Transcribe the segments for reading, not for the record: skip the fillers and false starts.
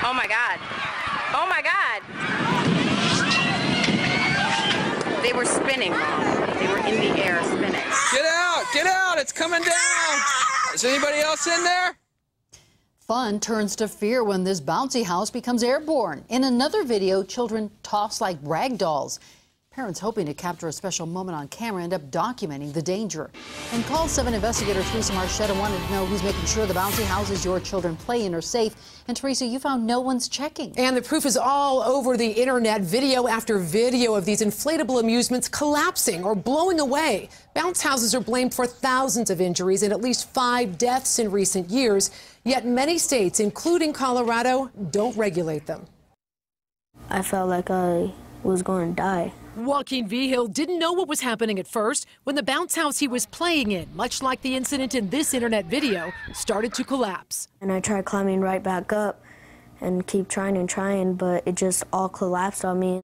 Oh my God. Oh my God. They were spinning, Mom. They were in the air spinning. Get out! Get out! It's coming down! Is anybody else in there? Fun turns to fear when this bouncy house becomes airborne. In another video, children toss like rag dolls. Parents hoping to capture a special moment on camera end up documenting the danger. And CALL7 Investigator Theresa Marchetta wanted to know who's making sure the bouncy houses your children play in are safe. And Theresa, you found no one's checking. And the proof is all over the internet, video after video of these inflatable amusements collapsing or blowing away. Bounce houses are blamed for thousands of injuries and at least 5 deaths in recent years. Yet many states, including Colorado, don't regulate them. I felt like I was going to die. Joaquin Vigil didn't know what was happening at first when the bounce house he was playing in, much like the incident in this internet video, started to collapse. And I tried climbing right back up and keep trying and trying, but it just all collapsed on me.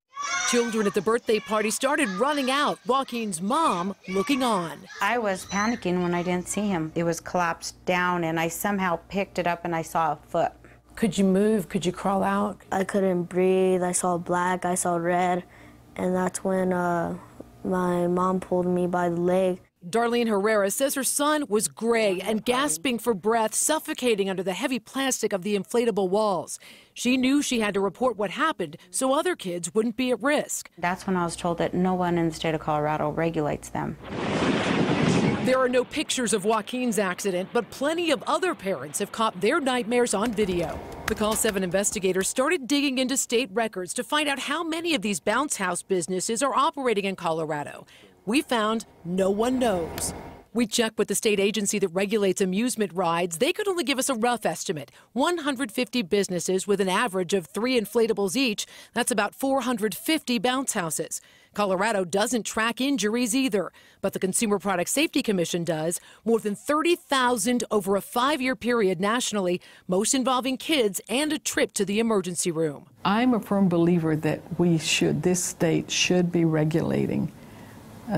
Children at the birthday party started running out, Joaquin's mom looking on. I was panicking when I didn't see him. It was collapsed down, and I somehow picked it up and I saw a foot. Could you move? Could you crawl out? I couldn't breathe. I saw black. I saw red. And that's when my mom pulled me by the leg. Darlene Herrera says her son was gray and gasping for breath, suffocating under the heavy plastic of the inflatable walls. She knew she had to report what happened so other kids wouldn't be at risk. That's when I was told that no one in the state of Colorado regulates them. There are no pictures of Joaquin's accident, but plenty of other parents have caught their nightmares on video. The CALL7 investigators started digging into state records to find out how many of these bounce house businesses are operating in Colorado. We found no one knows. We checked with the state agency that regulates amusement rides. They could only give us a rough estimate. 150 businesses with an average of 3 inflatables each. That's about 450 bounce houses. Colorado doesn't track injuries either, but the Consumer Product Safety Commission does. More than 30,000 over a 5-year period nationally, most involving kids and a trip to the emergency room. I'm a firm believer that this state should be regulating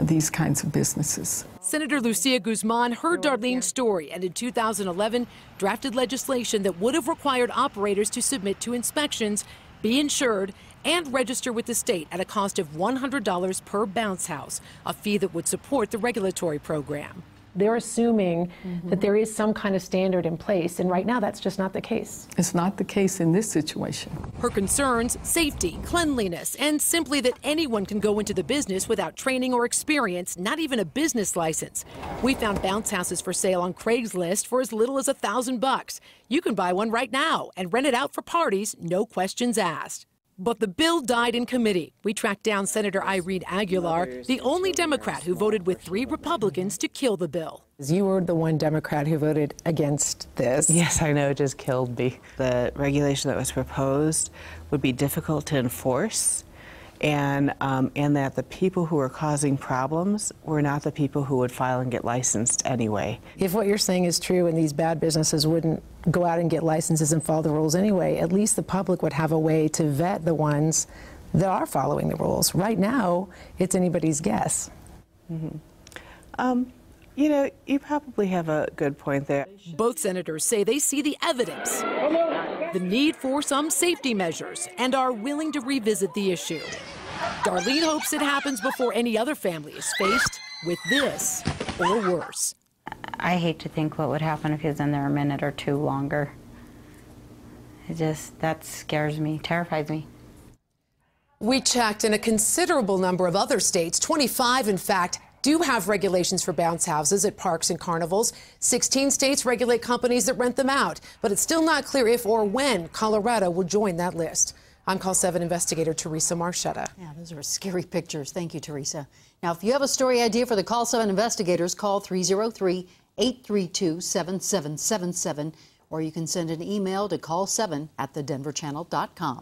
these kinds of businesses. Senator Lucia Guzman heard Darlene's story and in 2011 drafted legislation that would have required operators to submit to inspections, be insured, and register with the state at a cost of $100 per bounce house, a fee that would support the regulatory program. They're assuming that there is some kind of standard in place, and right now that's just not the case. It's not the case in this situation. Her concerns, safety, cleanliness, and simply that anyone can go into the business without training or experience, not even a business license. We found bounce houses for sale on Craigslist for as little as $1,000. You can buy one right now and rent it out for parties, no questions asked. But the bill died in committee. We tracked down Senator Irene Aguilar, the only Democrat who voted with 3 Republicans to kill the bill. You were the one Democrat who voted against this. Yes, I know, it just killed me. The regulation that was proposed would be difficult to enforce, and that the people who were causing problems were not the people who would file and get licensed anyway. If what you're saying is true and these bad businesses wouldn't go out and get licenses and follow the rules anyway, at least the public would have a way to vet the ones that are following the rules. Right now, it's anybody's guess. You know, you probably have a good point there. Both senators say they see the evidence, the need for some safety measures, and are willing to revisit the issue. Darlene hopes it happens before any other family is faced with this or worse. I hate to think what would happen if he was in there a minute or 2 longer. That scares me, terrifies me. We checked, and a considerable number of other states, 25 in fact, do have regulations for bounce houses at parks and carnivals. 16 states regulate companies that rent them out, but it's still not clear if or when Colorado will join that list. I'm CALL7 investigator Theresa Marchetta. Yeah, those are scary pictures. Thank you, Theresa. Now, if you have a story idea for the CALL7 investigators, call 303-832-7777, or you can send an email to call7@thedenverchannel.com.